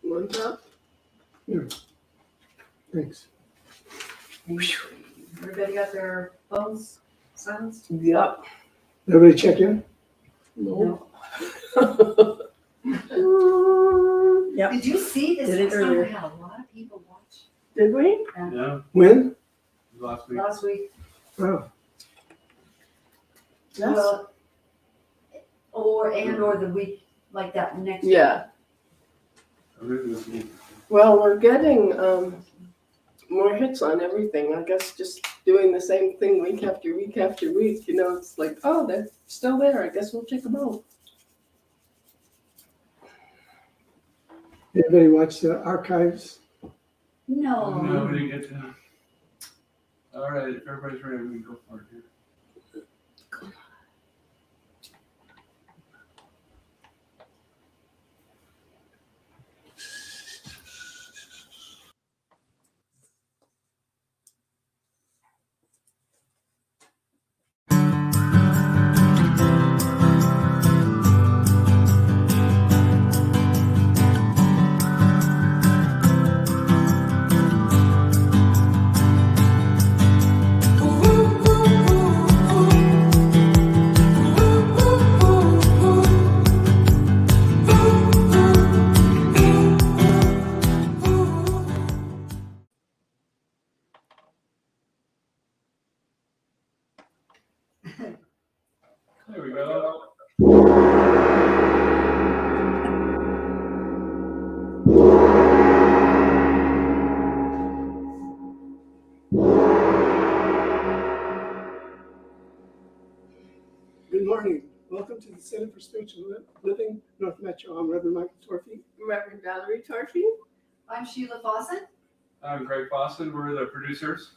One cup. Here. Thanks. Everybody got their phones silenced? Yep. Everybody check in? No. Yep. Did you see this? Did it last time earlier. we had a lot of people watch Did we? Yeah, When? last week. last week. Oh, Yes. Well, or the week like that next week. Yeah. I think it was me. Well, we're getting more hits on everything. I guess just doing the same thing week after week after week. You know, it's like, oh, they're still there. I guess we'll check them out. anybody watch the archives? No. No, we didn't get to. All right, if everybody's ready, we can go for it here. There we go. Good morning. Welcome to the Center for Spiritual Living, North Metro. I'm Reverend Michael Torphy. Reverend Valerie Torphy. I'm Sheila Fawcett. I'm Greg Boston. We're the producers.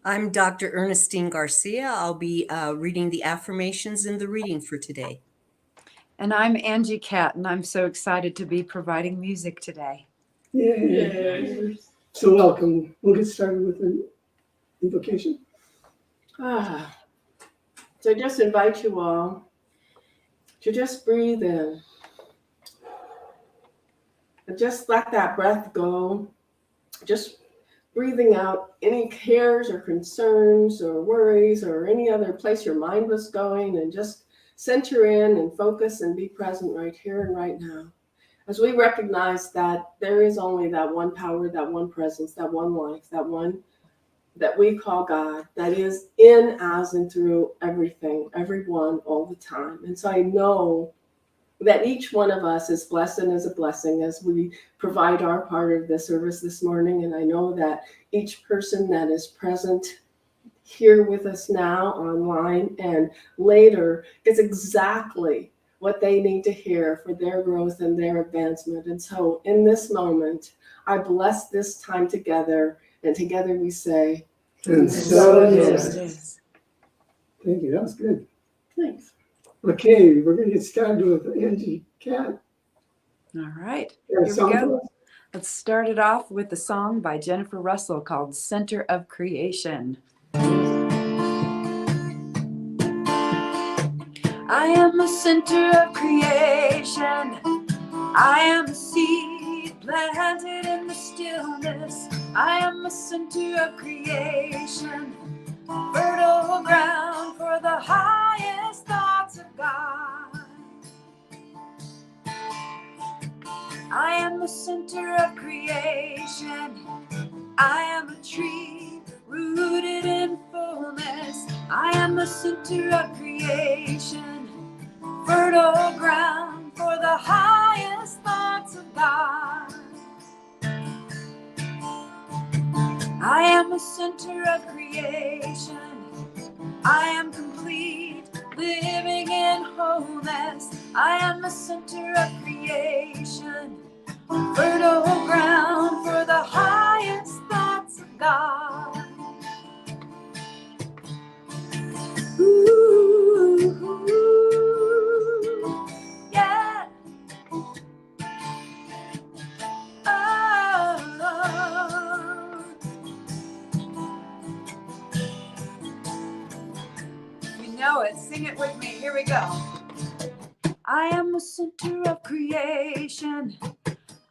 I'm Dr. Ernestine Garcia. I'll be reading the affirmations in the reading for today. And I'm Anji Kat, and I'm so excited to be providing music today. Yay. So welcome. We'll get started with an invocation. So I just invite you all to just breathe in. And just let that breath go. Just breathing out any cares or concerns or worries or any other place your mind was going, and just center in and focus and be present right here and right now. As we recognize that there is only that one power, that one presence, that one life, that one that we call God, that is in, as, and through everything, everyone, all the time. And so I know that each one of us is blessed and is a blessing as we provide our part of the service this morning. And I know that each person that is present here with us now online and later is exactly what they need to hear for their growth and their advancement. And so in this moment, I bless this time together, and together we say, And so it is. Thank you. That was good. thanks. Okay, we're going to get started with Anji Kat. All right, Got a here song we for go. us? Let's start it off with a song by Jennifer Russell called Center of Creation. I am the center of creation. I am a seed planted in the stillness. I am the center of creation. Fertile ground for the highest thoughts of God. I am the center of creation. I am a tree rooted in fullness. I am the center of creation. Fertile ground for the highest thoughts of God. I am the center of creation. I am complete, living in wholeness. I am the center of creation. Fertile ground for the highest thoughts of God. Ooh, yeah. Oh. You know it. Sing it with me. Here we go. I am the center of creation.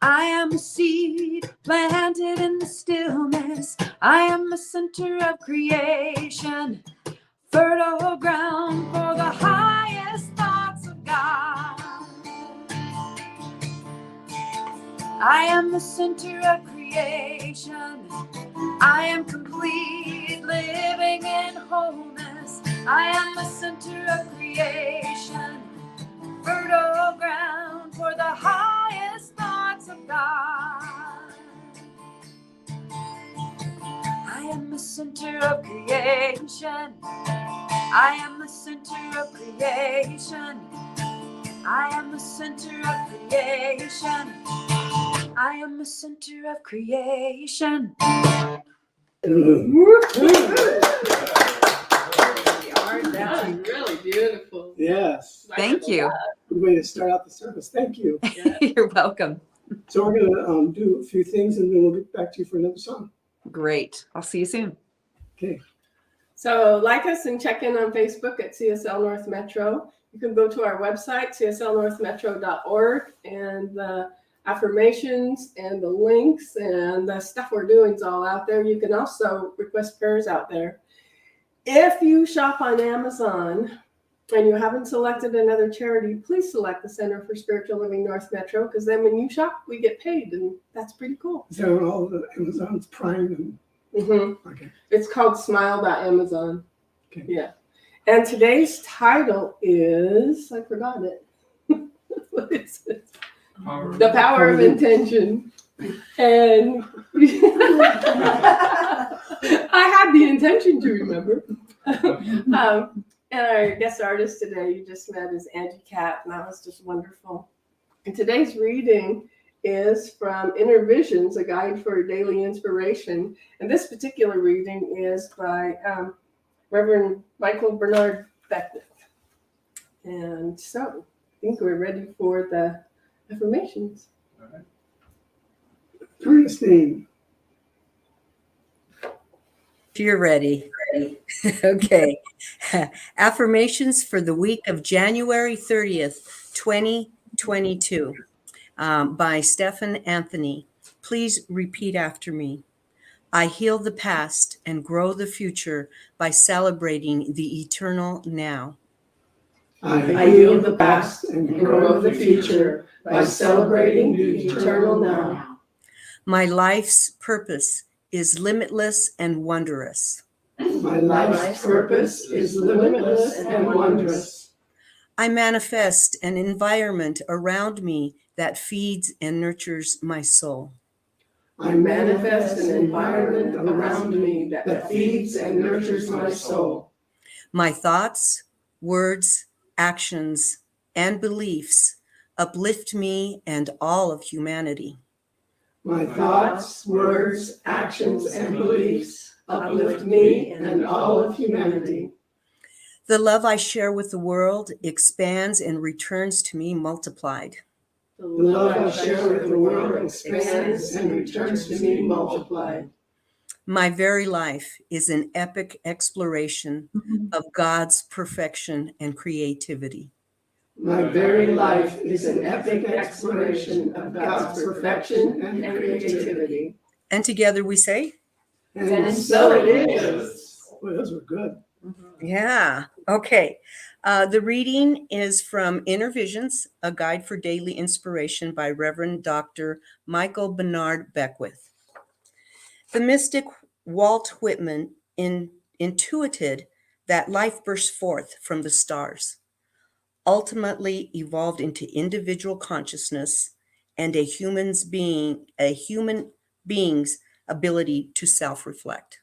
I am a seed planted in the stillness. I am the center of creation. Fertile ground for the highest thoughts of God. I am the center of creation. I am complete, living in wholeness. I am the center of creation. Fertile ground for the highest thoughts of God. I am the center of creation. I am the center of creation. I am the center of creation. I am the center of creation. That was really beautiful. Yes. Thank you. Good way to start out the service. Thank you. You're welcome. So we're going to do a few things and then we'll get back to you for another song. Great. I'll see you soon. Okay. So like us and check in on Facebook at CSL North Metro. You can go to our website, cslnorthmetro.org, and the affirmations and the links and the stuff we're doing is all out there. You can also request prayers out there. If you shop on Amazon and you haven't selected another charity, please select the Center for Spiritual Living North Metro, because then when you shop, we get paid, and that's pretty cool. Is that on all the Amazon's Prime? Okay. It's called Smile.Amazon. Okay. Yeah. And today's title is, I forgot it. What is it? The Power of Intention. And I had the intention to remember. And our guest artist today you just met is Anji Kat, and that was just wonderful. And today's reading is from Inner Visions, a guide for daily inspiration. And this particular reading is by Reverend Michael Bernard Beckwith. And so I think we're ready for the affirmations. All right. Ernestine. If you're ready. Okay. Affirmations for the week of January 30th, 2022, by Stephan Anthony. Please repeat after me. I heal the past and grow the future by celebrating the eternal now. I heal the past and grow the future by celebrating the eternal now. My life's purpose is limitless and wondrous. My life's purpose is limitless and wondrous. I manifest an environment around me that feeds and nurtures my soul. I manifest an environment around me that feeds and nurtures my soul. My thoughts, words, actions, and beliefs uplift me and all of humanity. My thoughts, words, actions, and beliefs uplift me and all of humanity. The love I share with the world expands and returns to me multiplied. The love I share with the world expands and returns to me multiplied. My very life is an epic exploration of God's perfection and creativity. My very life is an epic exploration of God's perfection and creativity. And together we say, And so it is. Boy, those were good. yeah, okay. The reading is from Inner Visions, a guide for daily inspiration by Reverend Dr. Michael Bernard Beckwith. The mystic Walt Whitman intuited that life bursts forth from the stars, ultimately evolved into individual consciousness and a human being's ability to self-reflect.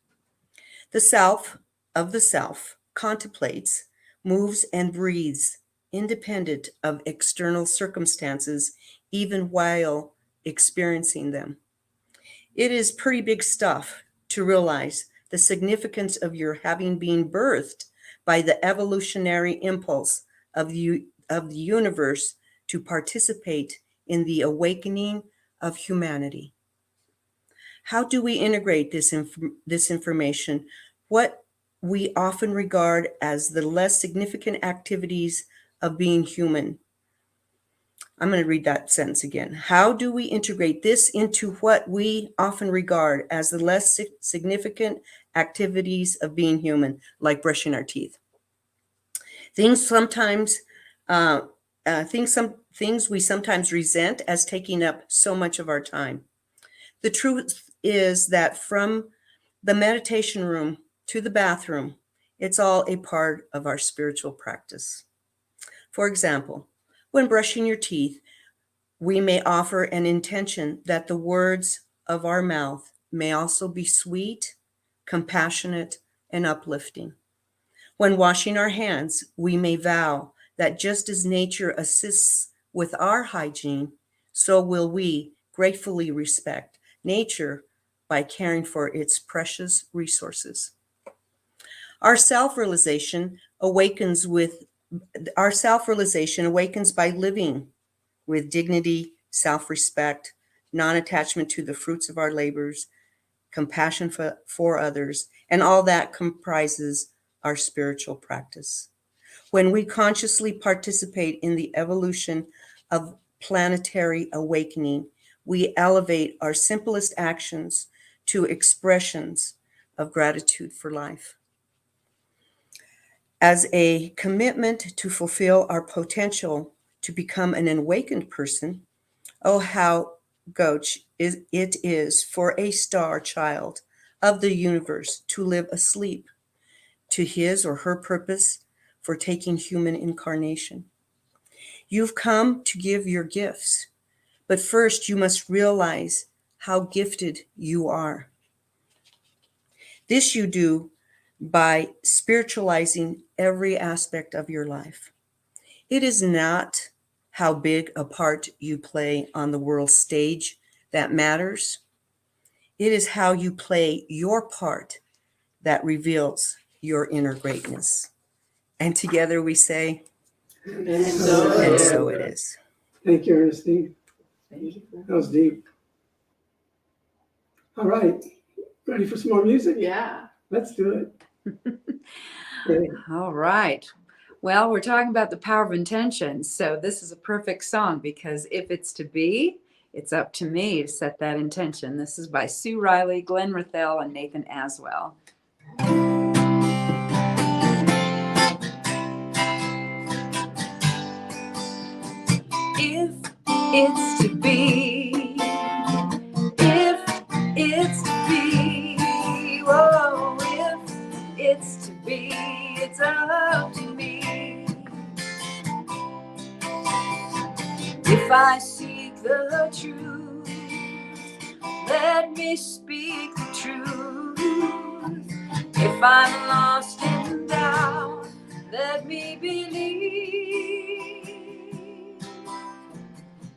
The self of the self contemplates, moves, and breathes independent of external circumstances, even while experiencing them. It is pretty big stuff to realize the significance of your having been birthed by the evolutionary impulse of the universe to participate in the awakening of humanity. How do we integrate this information? What we often regard as the less significant activities of being human. I'm going to read that sentence again. How do we integrate this into what we often regard as the less significant activities of being human, like brushing our teeth? Things we sometimes resent as taking up so much of our time. The truth is that from the meditation room to the bathroom, it's all a part of our spiritual practice. For example, when brushing your teeth, we may offer an intention that the words of our mouth may also be sweet, compassionate, and uplifting. When washing our hands, we may vow that just as nature assists with our hygiene, so will we gratefully respect nature by caring for its precious resources. Our self-realization awakens by living with dignity, self-respect, non-attachment to the fruits of our labors, compassion for others, and all that comprises our spiritual practice. When we consciously participate in the evolution of planetary awakening, we elevate our simplest actions to expressions of gratitude for life. As a commitment to fulfill our potential to become an awakened person, oh, how gauche it is for a star child of the universe to live asleep to his or her purpose for taking human incarnation. You've come to give your gifts, but first you must realize how gifted you are. This you do by spiritualizing every aspect of your life. It is not how big a part you play on the world stage that matters. It is how you play your part that reveals your inner greatness. And together we say, And so it is. Thank you, Ernestine. Thank you. That was deep. All right. Ready for some more music? Yeah. Let's do it. Okay. All right. Well, we're talking about the power of intention. So this is a perfect song because if it's to be, it's up to me to set that intention. This is by Sue Riley, Glenn Rathel, and Nathan Aswell. If it's to be, if it's to be, whoa, if it's to be, it's up to me. If I seek the truth, let me speak the truth. If I'm lost in doubt, let me believe.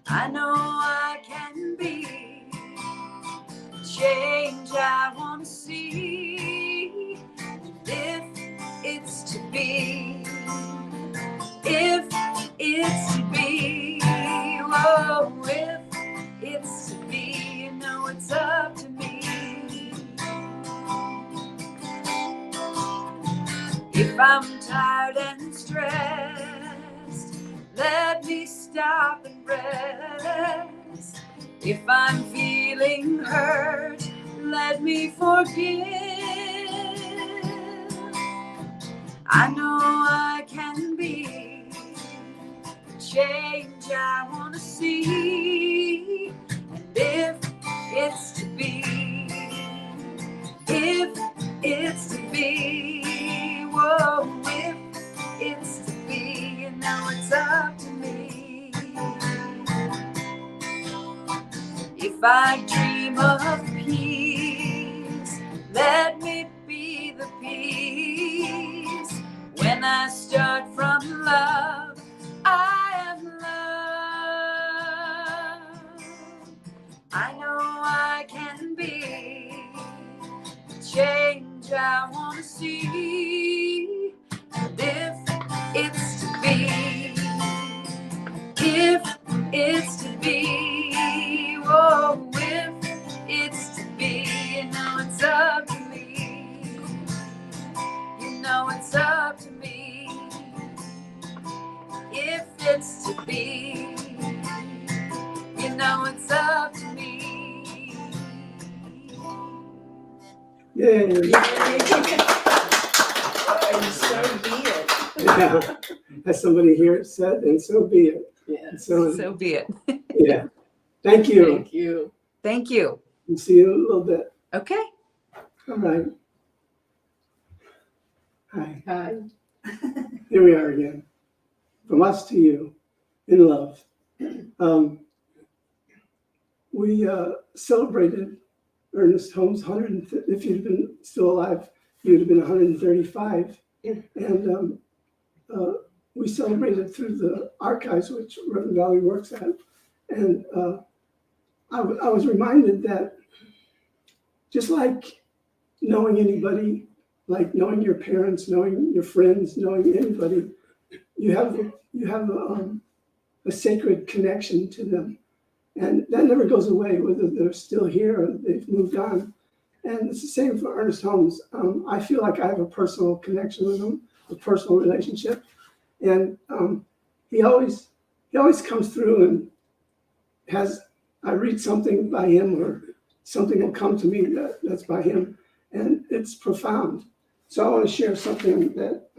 I know I can be the change I want to see. If it's to be, if it's to be, whoa, if it's to be, you know it's up to me. If I'm tired and stressed, let me stop and rest. If I'm feeling hurt, let me forgive. I know I can be the change I want to see. And if it's to be, if it's to be, whoa, if it's to be, you know it's up to me. If I dream of peace, let me be the peace. When I start from love, I am love. I know I can be the change I want to see. And if it's to be, if it's to be, whoa, if it's to be, you know it's up to me. You know it's up to me. If it's to be, Yay. And so be it. Yeah. As somebody here said, and so be it. Yes. So be it. Yeah. Thank you. Thank you. Thank you. And see you in a little bit. Okay. All right. Hi. Hi. Here we are again. From us to you, in love. We celebrated Ernest Holmes' 100. If you'd been still alive, you'd have been 135. And we celebrated through the archives, which Reverend Valerie works at. And I was reminded that just like knowing anybody, like knowing your parents, knowing your friends, knowing anybody, you have a sacred connection to them. And that never goes away, whether they're still here or they've moved on. And it's the same for Ernest Holmes. I feel like I have a personal connection with him, a personal relationship. And he always comes through and I read something by him or something will come to me that's by him. And it's profound. So I want to share something that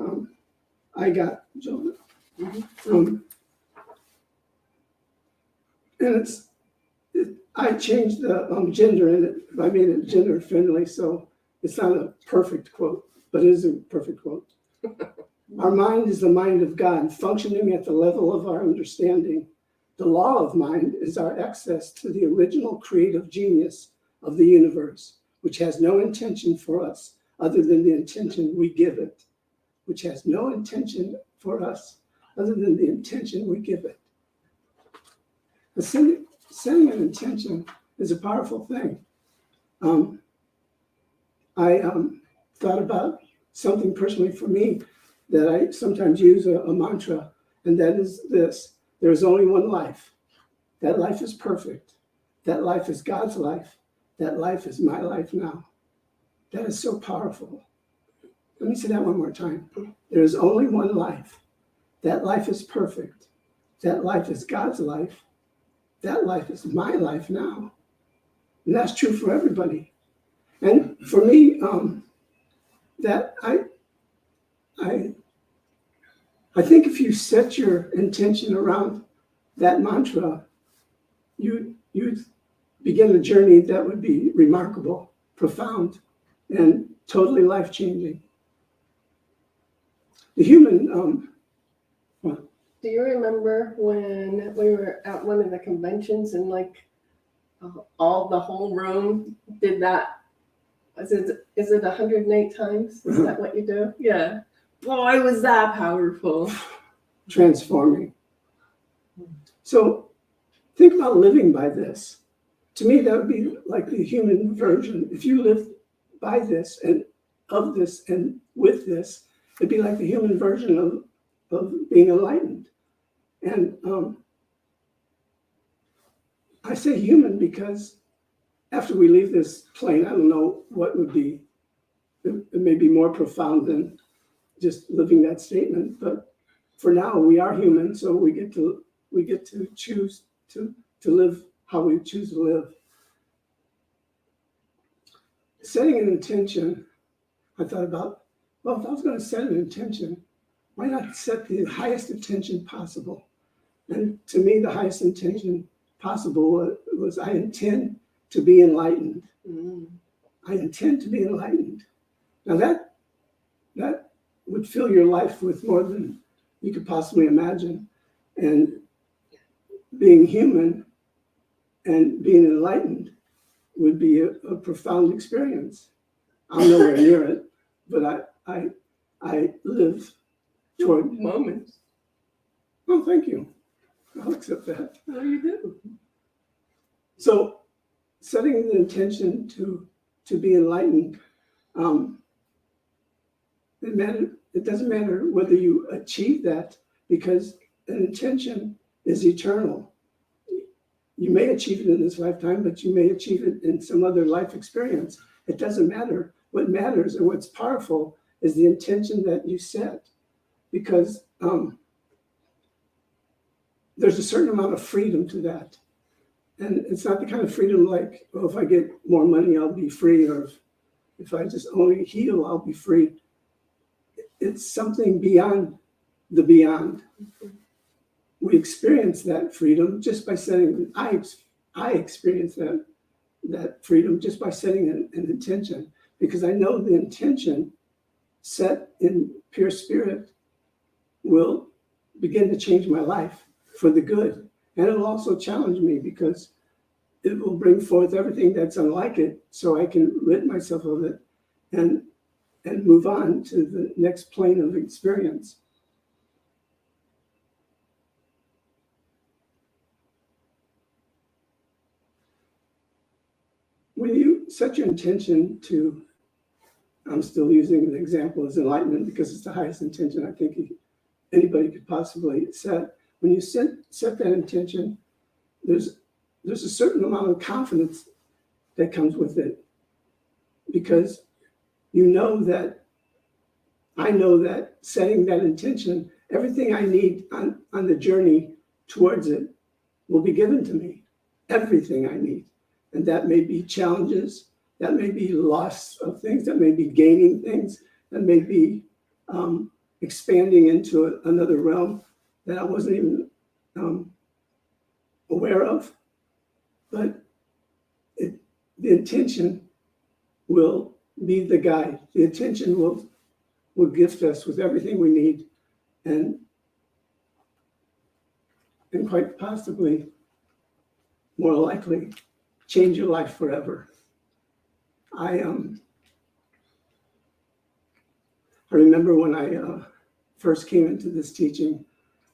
I got, Jonah. And I changed the gender in it. I made it gender friendly, so it's not a perfect quote, but it is a perfect quote. Our mind is the mind of God, functioning at the level of our understanding. The law of mind is our access to the original creative genius of the universe, which has no intention for us other than the intention we give it, which has no intention for us other than the intention we give it. Setting an intention is a powerful thing. I thought about something personally for me that I sometimes use a mantra, and that is this: there is only one life. That life is perfect. That life is God's life. That life is my life now. That is so powerful. Let me say that one more time. There is only one life. That life is perfect. That life is God's life. That life is my life now. And that's true for everybody. And for me, that I think if you set your intention around that mantra, you'd begin a journey that would be remarkable, profound, and totally life-changing. The human, Do you remember when we were at one of the conventions and like all the whole room did that? Is it 108 times? Is that what you do? Yeah. Boy, was that powerful. transforming. So think about living by this. To me, that would be like the human version. If you live by this and of this and with this, it'd be like the human version of being enlightened. And I say human because after we leave this plane, I don't know what would be, it may be more profound than just living that statement. But for now, we are human, so we get to choose to live how we choose to live. Setting an intention, I thought about, well, if I was going to set an intention, why not set the highest intention possible? And to me, the highest intention possible was I intend to be enlightened. I intend to be enlightened. Now that would fill your life with more than you could possibly imagine. And being human and being enlightened would be a profound experience. I'm nowhere near it, but I live toward moments. Oh, thank you. I'll accept that. How do you do? So setting the intention to be enlightened, it doesn't matter whether you achieve that, because an intention is eternal. You may achieve it in this lifetime, but you may achieve it in some other life experience. It doesn't matter. What matters and what's powerful is the intention that you set, because there's a certain amount of freedom to that. And it's not the kind of freedom like, oh, if I get more money, I'll be free, or if I just only heal, I'll be free. It's something beyond the beyond. We experience that freedom just by setting, I experience that freedom just by setting an intention, because I know the intention set in pure spirit will begin to change my life for the good. And it'll also challenge me because it will bring forth everything that's unlike it, so I can rid myself of it and move on to the next plane of experience. When you set your intention to, I'm still using the example as enlightenment because it's the highest intention I think anybody could possibly set. When you set that intention, there's a certain amount of confidence that comes with it, because you know that, I know that setting that intention, everything I need on the journey towards it will be given to me, everything I need. And that may be challenges, that may be loss of things, that may be gaining things, that may be expanding into another realm that I wasn't even aware of. But the intention will be the guide. The intention will gift us with everything we need, and quite possibly, more likely, change your life forever. I remember when I first came into this teaching,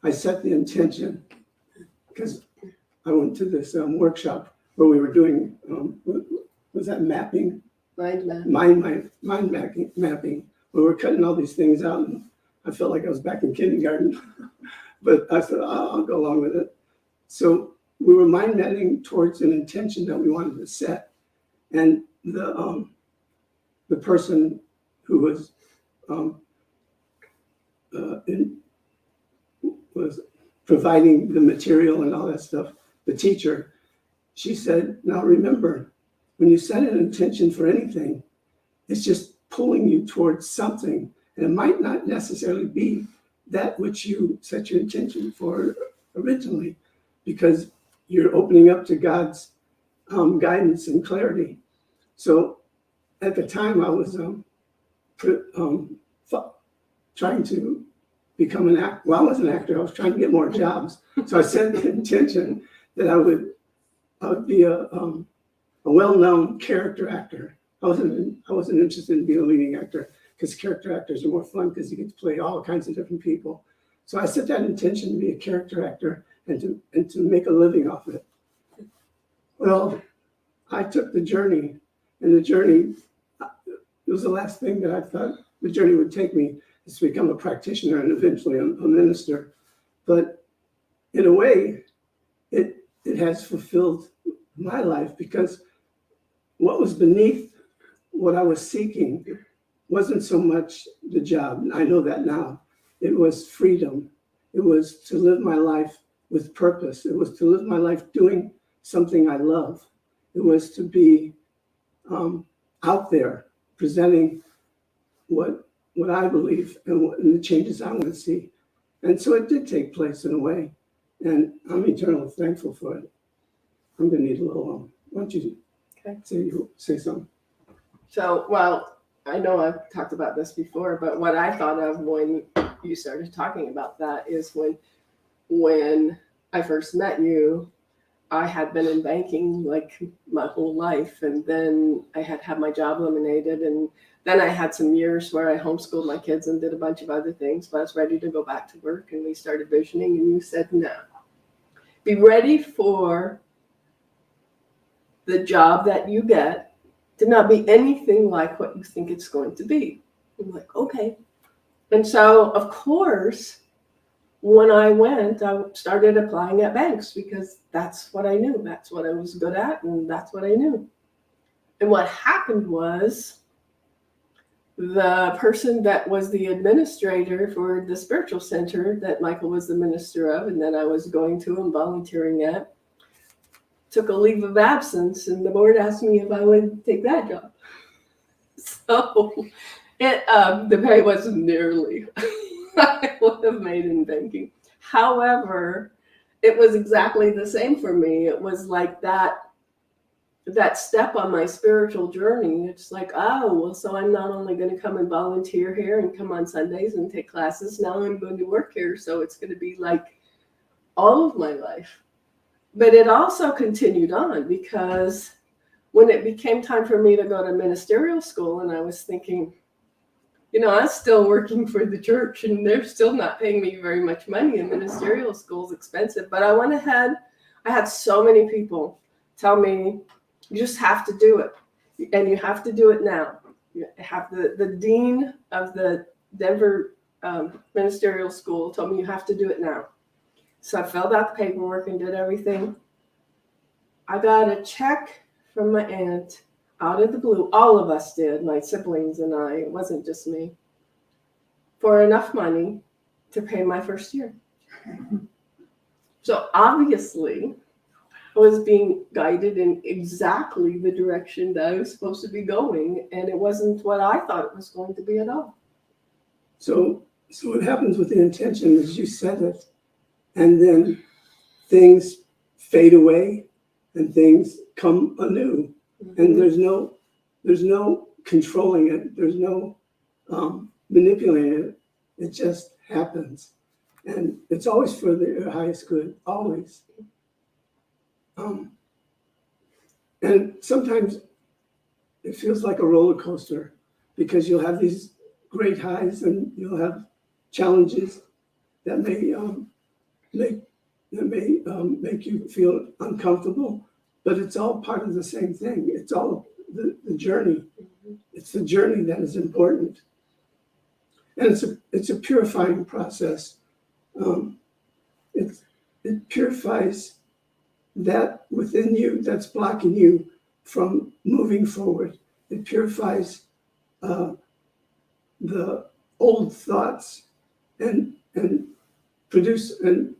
I set the intention, because I went to this workshop where we were doing, was that mapping? Mind map. Mind mapping. We were cutting all these things out, and I felt like I was back in kindergarten. But I said, I'll go along with it. So we were mind mapping towards an intention that we wanted to set. And the person who was was providing the material and all that stuff, the teacher, she said, now remember, when you set an intention for anything, it's just pulling you towards something. And it might not necessarily be that which you set your intention for originally, because you're opening up to God's guidance and clarity. So at the time I was trying to become an actor. Well, I was an actor. I was trying to get more jobs. So I set the intention that I would be a well-known character actor. I wasn't interested in being a leading actor, because character actors are more fun because you get to play all kinds of different people. So I set that intention to be a character actor and to make a living off it. Well, I took the journey, and the journey, it was the last thing that I thought the journey would take me, is to become a practitioner and eventually a minister. But in a way, it has fulfilled my life, because what was beneath what I was seeking wasn't so much the job. I know that now. It was freedom. It was to live my life with purpose. It was to live my life doing something I love. It was to be out there presenting what I believe and the changes I want to see. And so it did take place in a way, and I'm eternally thankful for it. I'm going to need a little, why don't you say something? So, well, I know I've talked about this before, but what I thought of when you started talking about that is when I first met you, I had been in banking like my whole life, and then I had my job eliminated, and then I had some years where I homeschooled my kids and did a bunch of other things, but I was ready to go back to work, and we started visioning, and you said, no, be ready for the job that you get to not be anything like what you think it's going to be. I'm like, okay. And so, of course, when I went, I started applying at banks because that's what I knew. That's what I was good at, and that's what I knew. And what happened was the person that was the administrator for the spiritual center that Michael was the minister of, and that I was going to and volunteering at, took a leave of absence, and the board asked me if I would take that job. So the pay wasn't nearly I would have made in banking. However, it was exactly the same for me. It was like that step on my spiritual journey. It's like, oh, well, so I'm not only going to come and volunteer here and come on Sundays and take classes. Now I'm going to work here. So it's going to be like all of my life. But it also continued on, because when it became time for me to go to ministerial school, and I was thinking, I'm still working for the church and they're still not paying me very much money, and ministerial school is expensive. But I went ahead. I had so many people tell me, you just have to do it. And you have to do it now. You have the dean of the Denver ministerial school told me you have to do it now. So I filled out the paperwork and did everything. I got a check from my aunt out of the blue. All of us did, my siblings and I. It wasn't just me. For enough money to pay my first year. So obviously, I was being guided in exactly the direction that I was supposed to be going, and it wasn't what I thought it was going to be at all. So what happens with the intention is you set it, and then things fade away and things come anew. Mm-hmm. And there's no controlling it. There's no manipulating it. It just happens. And it's always for the highest good, always. And sometimes it feels like a roller coaster, because you'll have these great highs and you'll have challenges that may make you feel uncomfortable, but it's all part of the same thing. It's all the journey. It's the journey that is important, and it's a purifying process. It purifies that within you that's blocking you from moving forward. It purifies the old thoughts and produces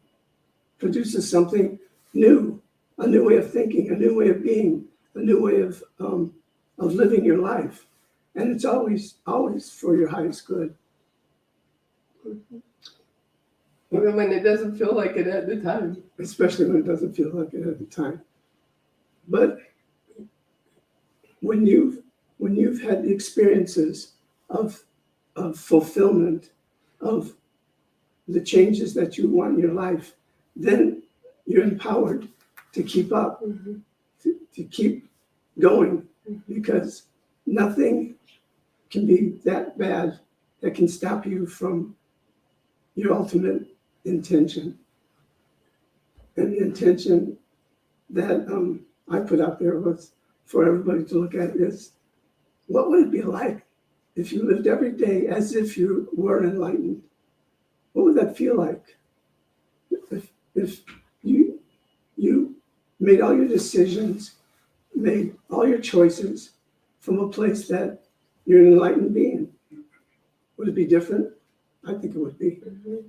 something new, a new way of thinking, a new way of being, a new way of living your life. And it's always for your highest good. Mm-hmm. Even when it doesn't feel like it at the time. Especially when it doesn't feel like it at the time. But when you've had the experiences of fulfillment, of the changes that you want in your life, then you're empowered to keep up, mm-hmm. to keep going, because nothing can be that bad that can stop you from your ultimate intention. And the intention that I put out there was for everybody to look at is, what would it be like if you lived every day as if you were enlightened? What would that feel like? If you made all your decisions, made all your choices from a place that you're an enlightened being. Would it be different? I think it would be. Mm-hmm.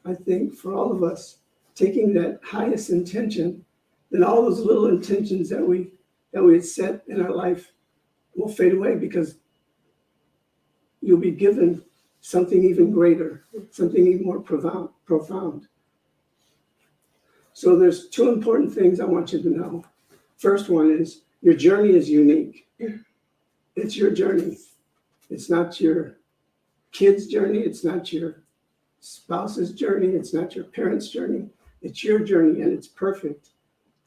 I think for all of us, taking that highest intention, then all those little intentions that we had set in our life will fade away, because you'll be given something even greater, something even more profound. So there's two important things I want you to know. First one is, your journey is unique. It's your journey. It's not your kid's journey. It's not your spouse's journey. It's not your parents' journey. It's your journey, and it's perfect.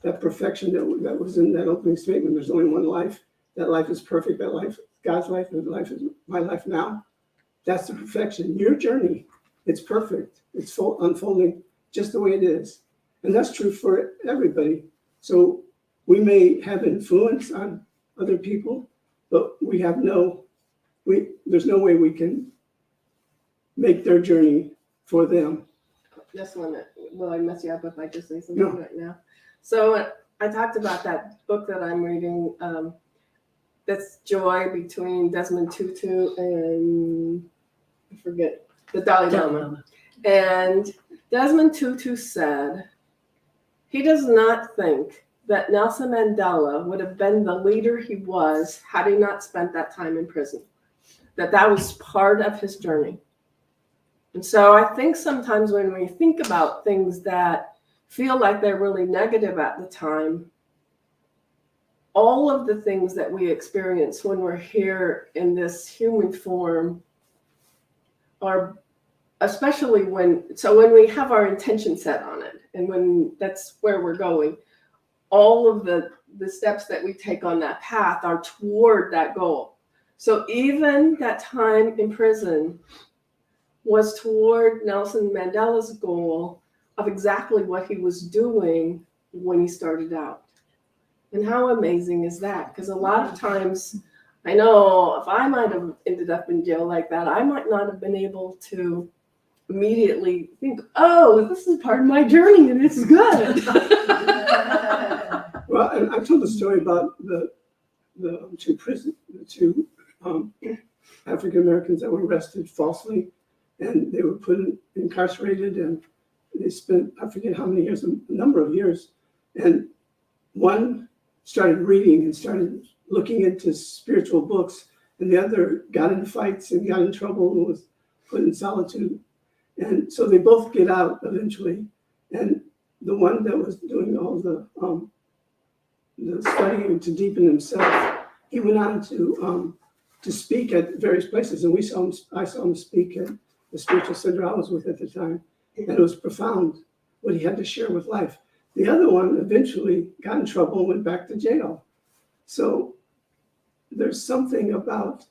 That perfection that was in that opening statement, there's only one life. That life is perfect. That life, God's life, and life is my life now. That's the perfection. Your journey, it's perfect. It's unfolding just the way it is. And that's true for everybody. So we may have influence on other people, but there's no way we can make their journey for them. This one, will I mess you up if I just say something right now? So I talked about that book that I'm reading, that's Joy, between Desmond Tutu and, I forget, the Dalai Lama. And Desmond Tutu said he does not think that Nelson Mandela would have been the leader he was had he not spent that time in prison. That was part of his journey. And so I think sometimes when we think about things that feel like they're really negative at the time, all of the things that we experience when we're here in this human form are, especially when we have our intention set on it, and when that's where we're going, all of the steps that we take on that path are toward that goal. So even that time in prison was toward Nelson Mandela's goal of exactly what he was doing when he started out. And how amazing is that? Because a lot of times, I know if I might have ended up in jail like that, I might not have been able to immediately think, oh, this is part of my journey and it's good. Well, and I told the story about the two African Americans that were arrested falsely, and they were incarcerated, and they spent, I forget how many years, a number of years. And one started reading and started looking into spiritual books, and the other got into fights and got in trouble and was put in solitude. And so they both get out eventually. And the one that was doing all the studying to deepen himself, he went on to speak at various places, and I saw him speak at the spiritual center I was with at the time, and it was profound what he had to share with life. The other one eventually got in trouble and went back to jail. So there's something about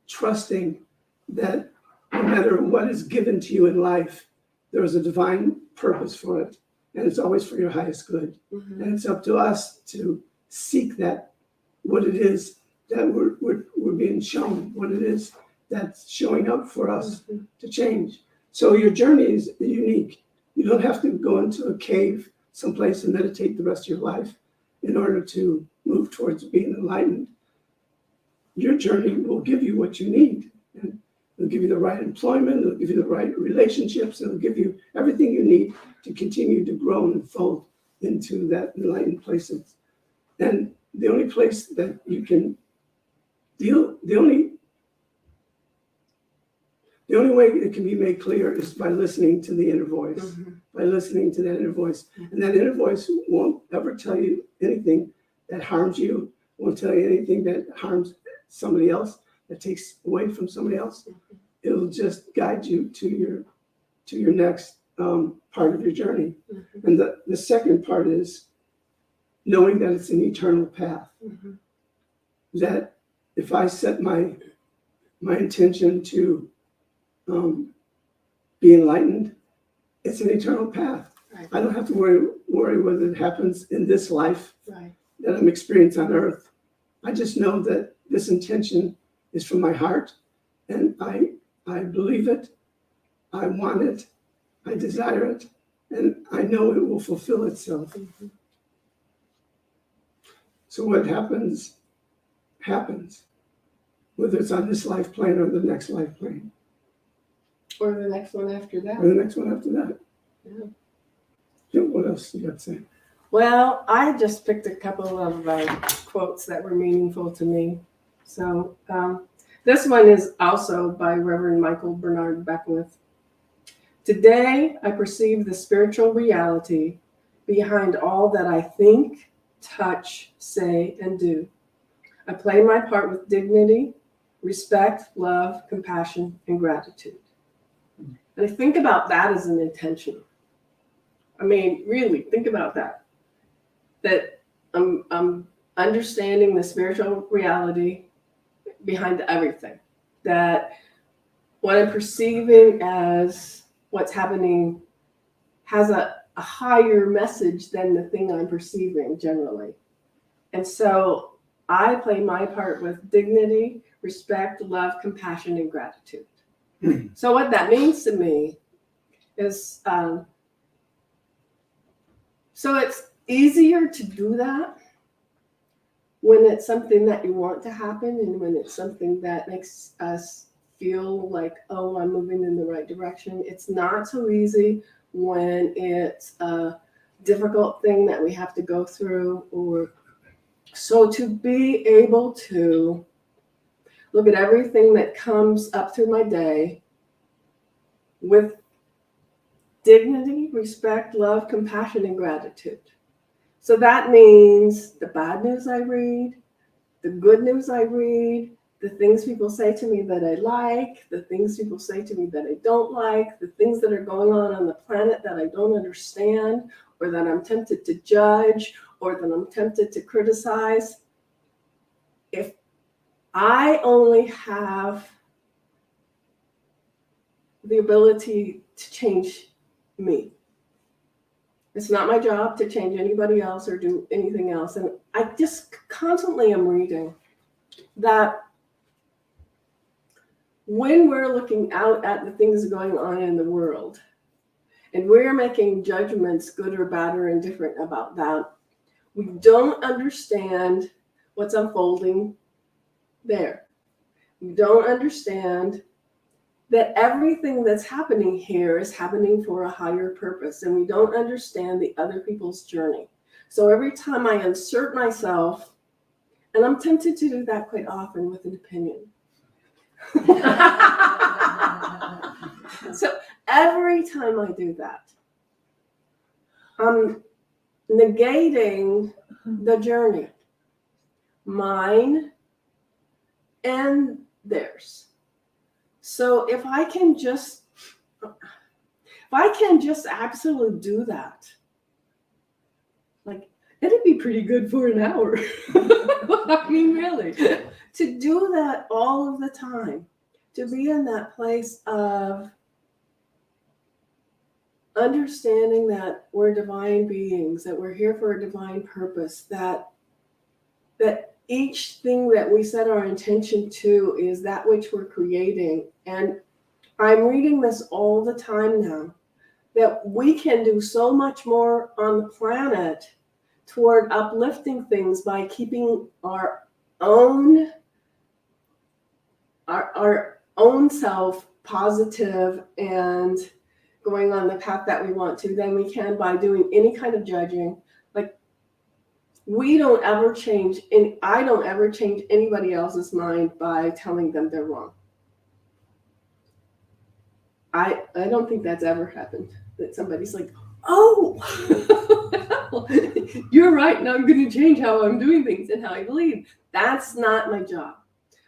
trusting that no matter what is given to you in life, there is a divine purpose for it, and it's always for your highest good. Mm-hmm. And it's up to us to seek that, what it is that we're being shown, what it is that's showing up for us to change. So your journey is unique. You don't have to go into a cave someplace and meditate the rest of your life in order to move towards being enlightened. Your journey will give you what you need. And it'll give you the right employment, it'll give you the right relationships, it'll give you everything you need to continue to grow and unfold into that enlightened places. And the only place that you can deal, the only way it can be made clear is by listening to the inner voice, by listening to that inner voice. And that inner voice won't ever tell you anything that harms you, won't tell you anything that harms somebody else, that takes away from somebody else. It'll just guide you to your next part of your journey. And the second part is knowing that it's an eternal path. That if I set my intention to be enlightened, it's an eternal path. Right. I don't have to worry whether it happens in this life that I'm experiencing on earth. I just know that this intention is from my heart, and I believe it, I want it, I desire it, and I know it will fulfill itself. So what happens, whether it's on this life plane or the next life plane. Or the next one after that. Or the next one after that. Yeah. What else do you got to say? Well, I just picked a couple of quotes that were meaningful to me. So this one is also by Reverend Michael Bernard Beckwith. Today, I perceive the spiritual reality behind all that I think, touch, say, and do. I play my part with dignity, respect, love, compassion, and gratitude. And I think about that as an intention. I mean, really, think about that. That I'm understanding the spiritual reality behind everything. That what I'm perceiving as what's happening has a higher message than the thing I'm perceiving generally. And so I play my part with dignity, respect, love, compassion, and gratitude. So what that means to me is, so it's easier to do that when it's something that you want to happen and when it's something that makes us feel like, oh, I'm moving in the right direction. It's not so easy when it's a difficult thing that we have to go through. Or so to be able to look at everything that comes up through my day with dignity, respect, love, compassion, and gratitude. So that means the bad news I read, the good news I read, the things people say to me that I like, the things people say to me that I don't like, the things that are going on the planet that I don't understand, or that I'm tempted to judge, or that I'm tempted to criticize. If I only have the ability to change me, it's not my job to change anybody else or do anything else. And I just constantly am reading that when we're looking out at the things going on in the world and we're making judgments, good or bad or indifferent about that, we don't understand what's unfolding there. We don't understand that everything that's happening here is happening for a higher purpose, and we don't understand the other people's journey. So every time I insert myself, and I'm tempted to do that quite often with an opinion. So every time I do that, I'm negating the journey, mine and theirs. So if I can just absolutely do that, like, it'd be pretty good for an hour. I mean, really, to do that all of the time, to be in that place of understanding that we're divine beings, that we're here for a divine purpose, that each thing that we set our intention to is that which we're creating. And I'm reading this all the time now, that we can do so much more on the planet toward uplifting things by keeping our own self positive and going on the path that we want to than we can by doing any kind of judging. Like, we don't ever change, and I don't ever change anybody else's mind by telling them they're wrong. I don't think that's ever happened, that somebody's like, oh, you're right, now I'm going to change how I'm doing things and how I believe. That's not my job.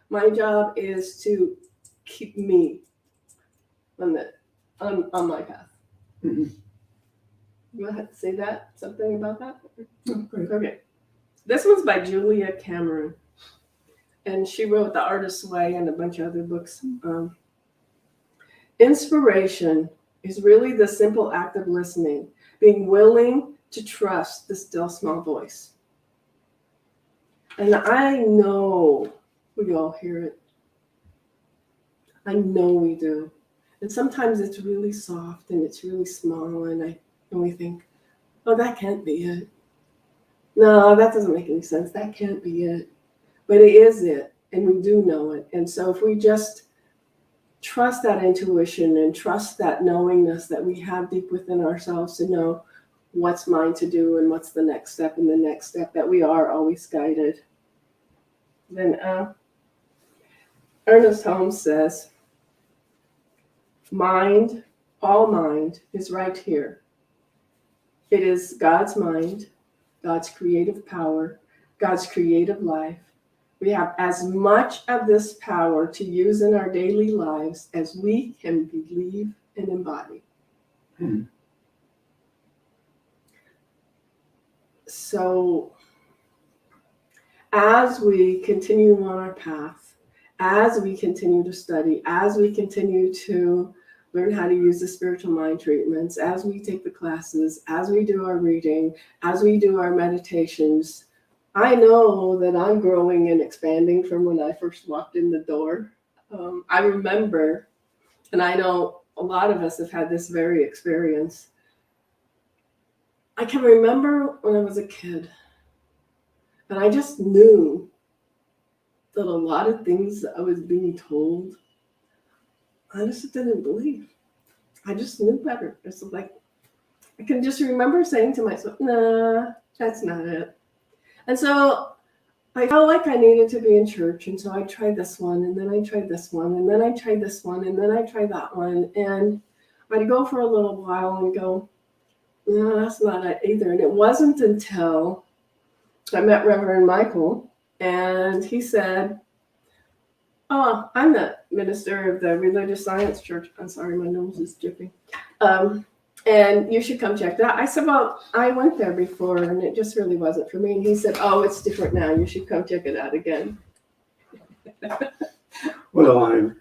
My job is to keep me on my path. Mhm. You want to say that? Something about that? Okay. Okay. This one's by Julia Cameron. And she wrote The Artist's Way and a bunch of other books. Inspiration is really the simple act of listening, being willing to trust the still small voice. And I know we all hear it. I know we do. And sometimes it's really soft and it's really small, and we think, oh, that can't be it. No, that doesn't make any sense. That can't be it. But it is it, and we do know it. And so if we just trust that intuition and trust that knowingness that we have deep within ourselves to know what's mine to do and what's the next step and the next step, that we are always guided. Then Ernest Holmes says, mind, all mind, is right here. It is God's mind, God's creative power, God's creative life. We have as much of this power to use in our daily lives as we can believe and embody. Hmm. So as we continue on our path, as we continue to study, as we continue to learn how to use the spiritual mind treatments, as we take the classes, as we do our reading, as we do our meditations, I know that I'm growing and expanding from when I first walked in the door. I remember, and I know a lot of us have had this very experience. I can remember when I was a kid, and I just knew that a lot of things that I was being told, I just didn't believe. I just knew better. It's like, I can just remember saying to myself, nah, that's not it. And so I felt like I needed to be in church. And so I tried this one, and then I tried this one, and then I tried this one, and then I tried that one. And I'd go for a little while and go, no, that's not it either. And it wasn't until I met Reverend Michael, and he said, oh, I'm the minister of the Religious Science Church. I'm sorry, my nose is dripping. And you should come check that. I said, well, I went there before, and it just really wasn't for me. And he said, oh, it's different now. You should come check it out again. What a line.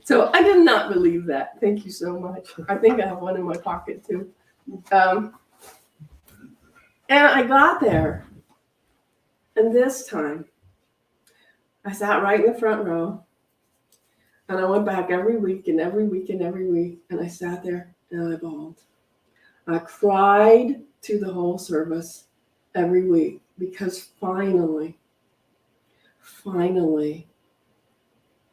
So I did not believe that. Thank you so much. I think I have one in my pocket too. And I got there. And this time, I sat right in the front row. And I went back every week and every week and every week. And I sat there and I bawled. I cried to the whole service every week because finally,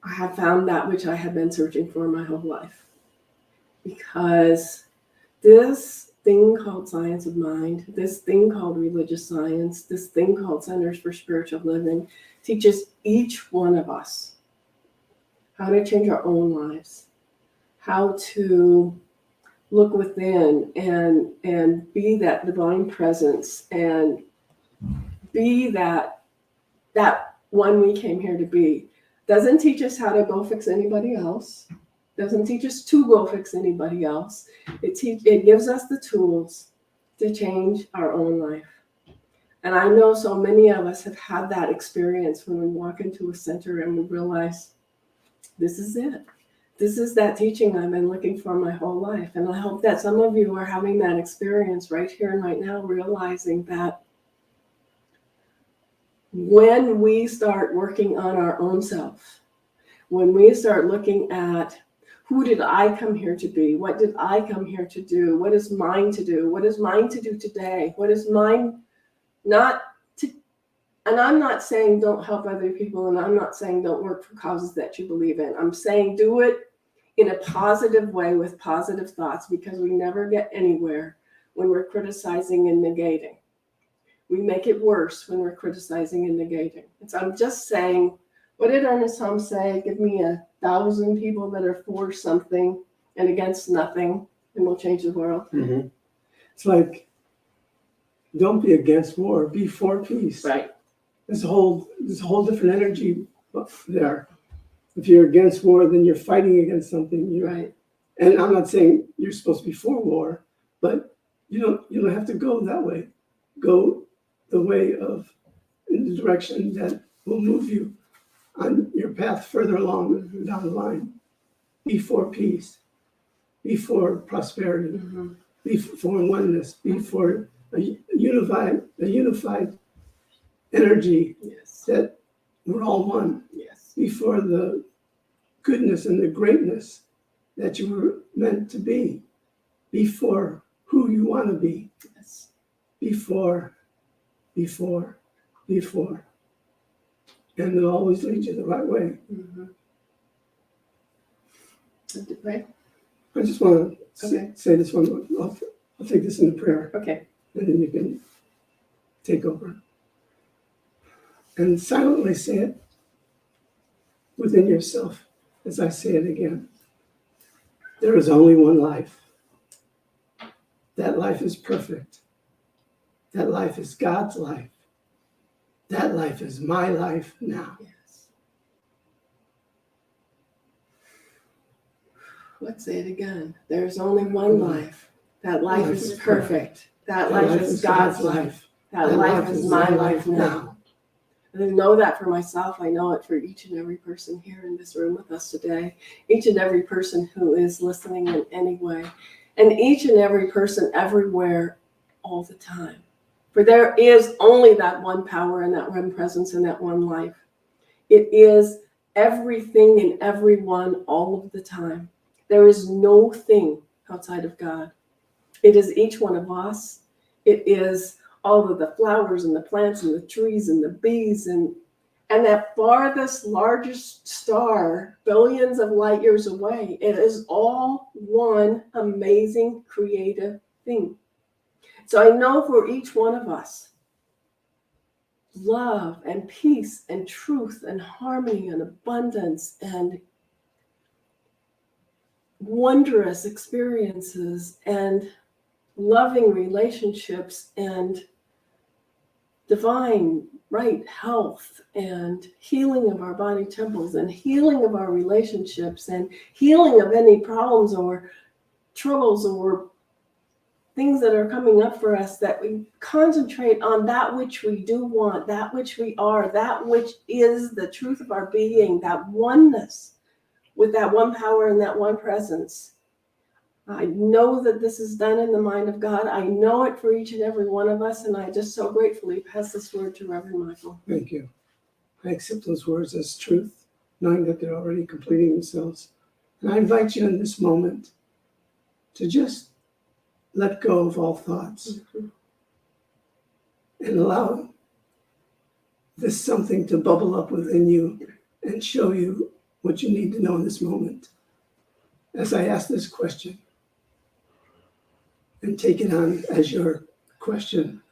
I have found that which I have been searching for my whole life. Because this thing called science of mind, this thing called religious science, this thing called Centers for Spiritual Living teaches each one of us how to change our own lives, how to look within and be that divine presence and be that one we came here to be. Doesn't teach us how to go fix anybody else. Doesn't teach us to go fix anybody else. It gives us the tools to change our own life. And I know so many of us have had that experience when we walk into a center and we realize this is it. This is that teaching I've been looking for my whole life. And I hope that some of you are having that experience right here and right now, realizing that when we start working on our own self, when we start looking at who did I come here to be? What did I come here to do? What is mine to do? What is mine to do today? What is mine not to? And I'm not saying don't help other people, and I'm not saying don't work for causes that you believe in. I'm saying do it in a positive way with positive thoughts, because we never get anywhere when we're criticizing and negating. We make it worse when we're criticizing and negating. And so I'm just saying, what did Ernest Holmes say? Give me 1,000 people that are for something and against nothing, and we'll change the world. Mm-hmm. It's like, don't be against war, be for peace. Right. There's a whole different energy there. If you're against war, then you're fighting against something. Right. And I'm not saying you're supposed to be for war, but you don't have to go that way. Go the way of, in the direction that will move you on your path further along down the line. Be for peace. Be for prosperity. Mm-hmm. Be for oneness. Be for a unified energy. Yes. That we're all one. Yes. Be for the goodness and the greatness that you were meant to be. Be for who you want to be. Yes. Be for. And it'll always lead you the right way. Mm-hmm. Time to pray? I just want to Okay. say this one. I'll take this into prayer, Okay. and then you can take over. And silently say it within yourself as I say it again. There is only one life. That life is perfect. That life is God's life. That life is my life now. Yes. Let's say it again. There's only one life. That life is perfect. That life is God's life. That life is my life now. And I know that for myself. I know it for each and every person here in this room with us today. Each and every person who is listening in any way. And each and every person everywhere all the time. For there is only that one power and that one presence and that one life. It is everything and everyone all of the time. There is no thing outside of God. It is each one of us. It is all of the flowers and the plants and the trees and the bees and that farthest, largest star, billions of light years away. It is all one amazing creative thing. So I know for each one of us, love and peace and truth and harmony and abundance and wondrous experiences and loving relationships and divine right health and healing of our body temples and healing of our relationships and healing of any problems or troubles or things that are coming up for us, that we concentrate on that which we do want, that which we are, that which is the truth of our being, that oneness with that one power and that one presence. I know that this is done in the mind of God. I know it for each and every one of us, and I just so gratefully pass this word to Reverend Michael. Thank you. I accept those words as truth, knowing that they're already completing themselves. And I invite you in this moment to just let go of all thoughts and allow this something to bubble up within you and show you what you need to know in this moment. As I ask this question, and take it on as your question,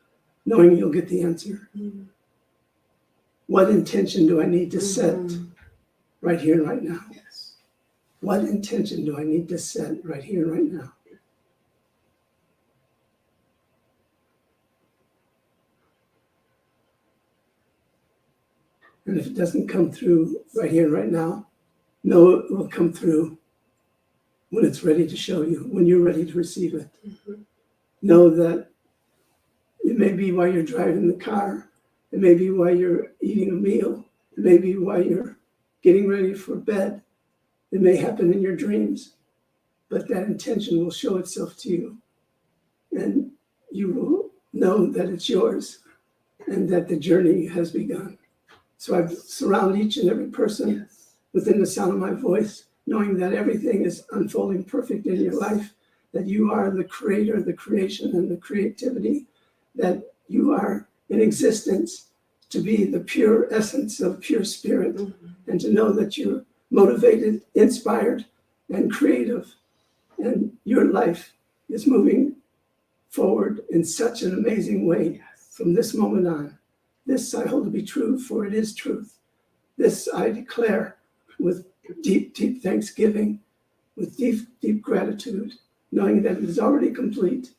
knowing you'll get the answer. What intention do I need to set right here and right now? Yes. What intention do I need to set right here and right now? And if it doesn't come through right here and right now, know it will come through when it's ready to show you, when you're ready to receive it. Know that it may be while you're driving the car, it may be while you're eating a meal, it may be while you're getting ready for bed, it may happen in your dreams, but that intention will show itself to you, and you will know that it's yours and that the journey has begun. So I surround each and every person within the sound of my voice, knowing that everything is unfolding perfect in your life, that you are the creator, the creation, and the creativity, that you are in existence to be the pure essence of pure spirit, and to know that you're motivated, inspired, and creative, and your life is moving forward in such an amazing way from this moment on. This I hold to be true, for it is truth. This I declare with deep, deep thanksgiving, with deep, deep gratitude, knowing that it is already complete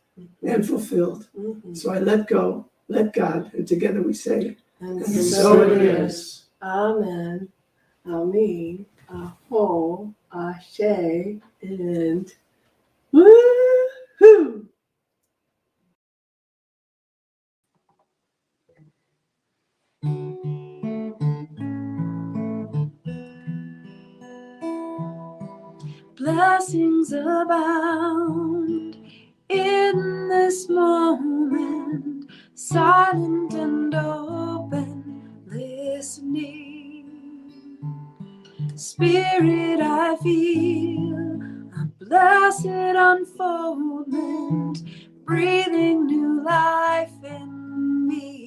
and fulfilled. So I let go, let God, and together we say, And so it is. Amen. Amen. Aho. Ashe. And woo-hoo. Blessings abound in this moment, silent and open, listening. Spirit, I feel a blessed unfoldment, breathing new life in me.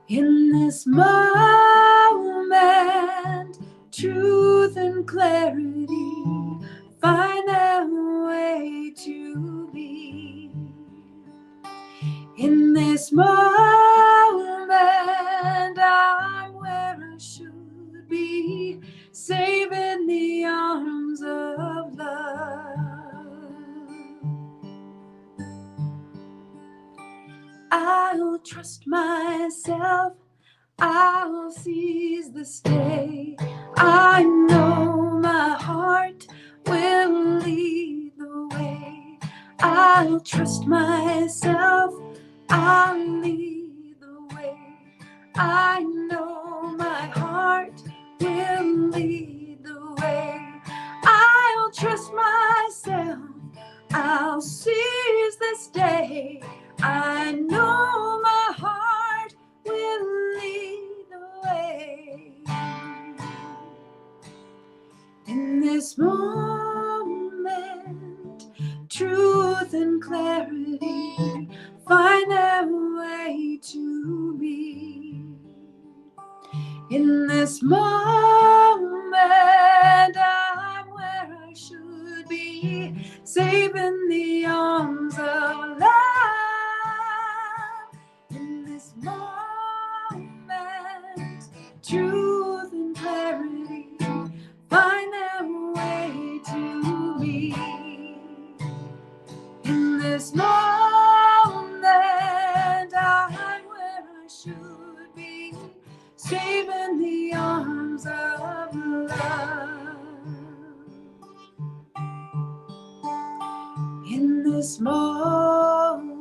In this moment, truth and clarity find their way to me. In this moment, I'm where I should be, safe in the arms of love. I'll trust myself, I'll seize this day. I know my heart will lead the way. I'll trust myself, I'll lead the way. I know my heart will lead the way. I'll trust myself, I'll seize this day. I know my heart will lead the way. In this moment, truth and clarity find their way to me. In this moment, I'm where I should be, this moment, I'm where I should be, safe in the arms of love. In this moment,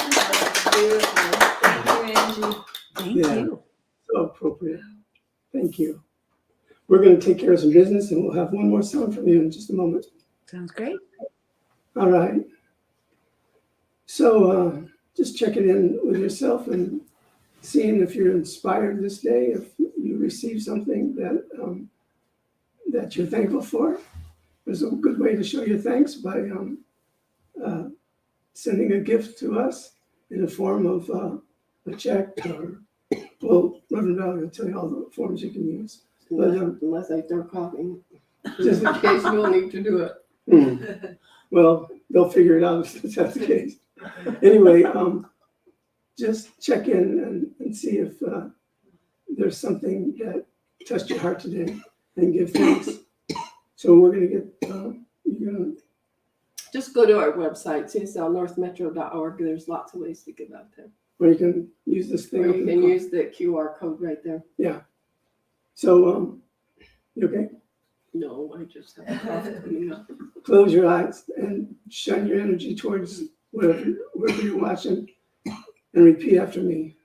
Beautiful. Thank you, Angie. Thank Yeah. you. So appropriate. Thank you. We're going to take care of some business, and we'll have one more song from you in just a moment. Sounds great. All right. So just checking in with yourself and seeing if you're inspired this day, if you receive something that that you're thankful for. There's a good way to show your thanks by sending a gift to us in the form of a check, or, well, Reverend Valerie will tell you all the forms you can use. Unless I start coughing, Just just in case you'll need to do it. Well, they'll figure it out if that's the case. Anyway, just check in and see if there's something that touched your heart today, and give thanks. So we're going to get, you're going Just go to our website, cslnorthmetro.org. There's lots of ways to give out there. or you can use this thing. Or up you in the can corner. use the QR code right there. So, you okay? No, I just have a cough coming up. Close your eyes and shine your energy towards wherever you're watching, and repeat after me.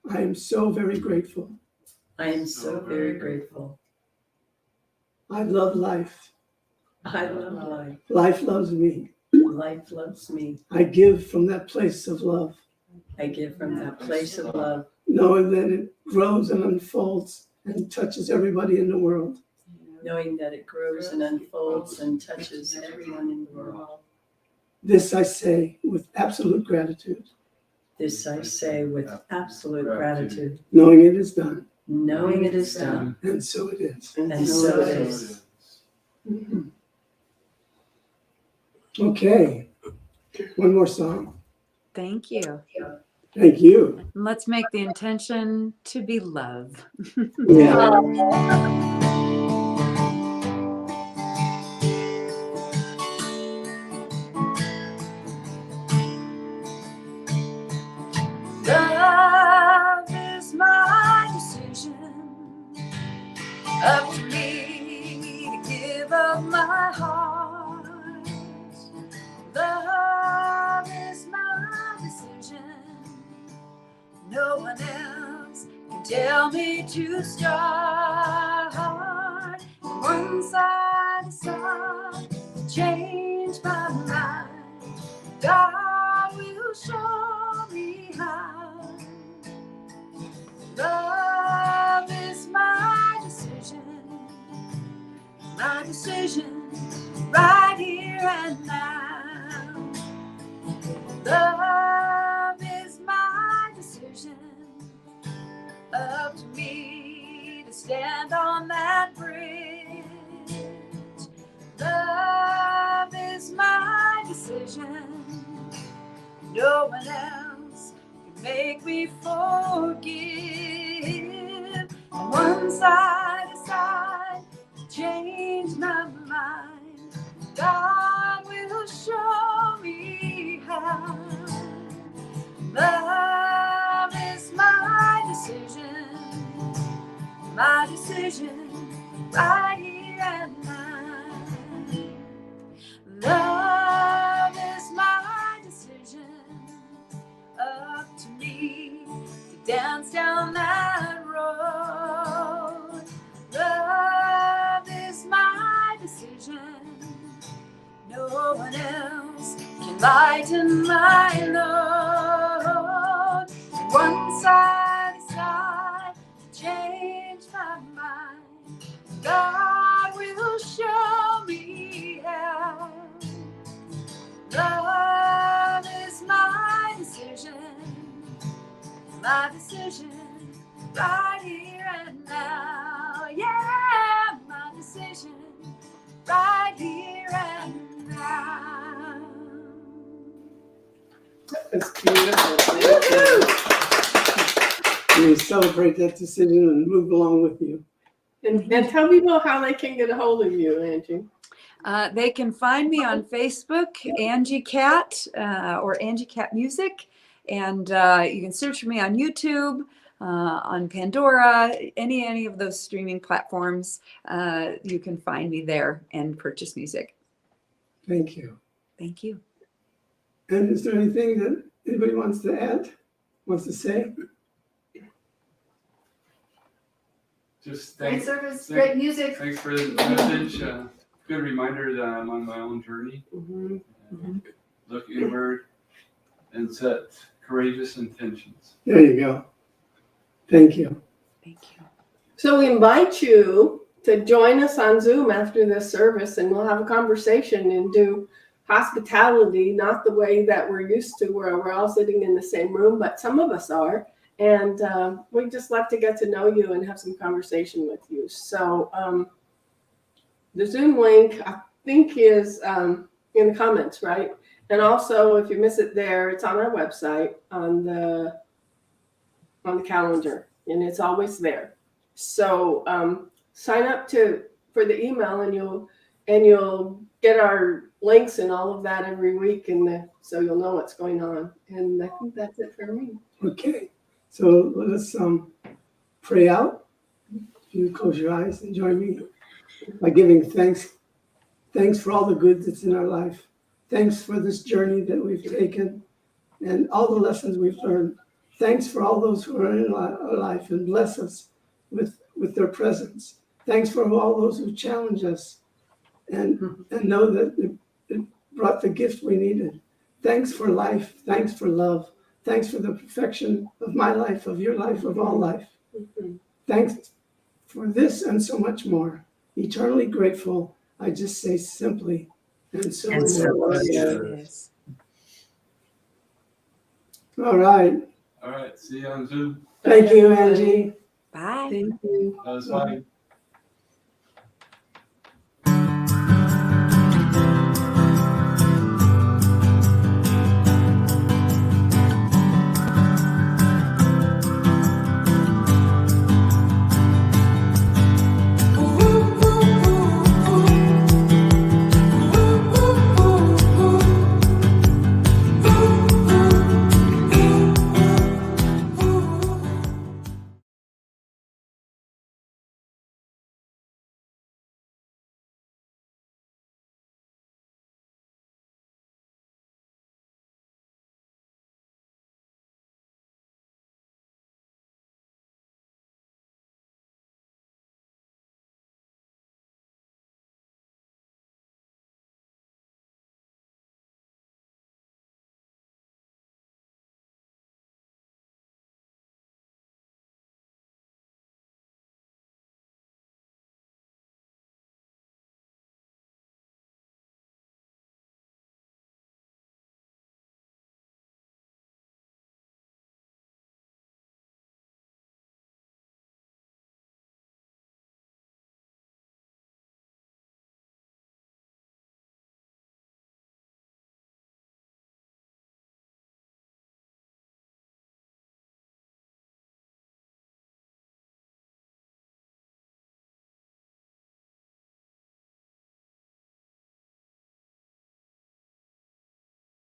I am so very grateful. I am so very grateful. I love life. I love life. Life loves me. Life loves me. I give from that place of love, I give from that place of love, knowing that it grows and unfolds and touches everybody in the world. knowing that it grows and unfolds and touches everyone in the world. This I say with absolute gratitude, This I say with absolute gratitude, knowing it is done, knowing it is done, and so it is. and so it is. Okay, one more song. thank you. Thank you. Let's make the intention to be love. Yeah. Love is my decision, up to me to give up my heart. Love is my decision, no one else can tell me to start. Once I decide to change my mind, God will show me how. Love is my decision right here and now. Love is my decision, up to me to stand on that bridge. Love is my decision, no one else can make me forgive. And once I decide to change my mind, God will show me how. Love is my decision right here and now. Love is my decision, up to me to dance down that road. Love is my decision, no one else can lighten my load. And once I decide to change my mind, God will show me how. Love is my decision right here and now. Yeah, my decision right here and now. It's beautiful. Thank you. we celebrate that decision and move along with you. And tell people how they can get a hold of you, Angie. They can find me on Facebook, Anji Kat, or Anji Kat Music. And you can search for me on YouTube, on Pandora, any of those streaming platforms. You can find me there and purchase music. Thank you. Thank you. And is there anything that anybody wants to add, wants to say? Just Great thanks. service, great music. Thanks for the message. Good reminder that I'm on my own journey. Look inward and set courageous intentions. There you go. Thank you. Thank you. So we invite you to join us on Zoom after this service, and we'll have a conversation and do hospitality, not the way that we're used to, where we're all sitting in the same room, but some of us are. And we'd just love to get to know you and have some conversation with you. So the Zoom link, I think, is in the comments, right? And also, if you miss it there, it's on our website on the calendar, and it's always there. So sign up for the email, and you'll get our links and all of that every week, and so you'll know what's going on. And I think that's it for me. Okay. So let us pray out. You close your eyes and join me by giving thanks. Thanks for all the good that's in our life. Thanks for this journey that we've taken and all the lessons we've learned. Thanks for all those who are in our life and bless us with their presence. Thanks for all those who challenge us and know that it brought the gift we needed. Thanks for life. Thanks for love. Thanks for the perfection of my life, of your life, of all life. Thanks for this and so much more. Eternally grateful. I just say simply, and so And so it is. it is. All right. All right. See you on Zoom. Thank you, Angie. Bye. Thank you. That was fine.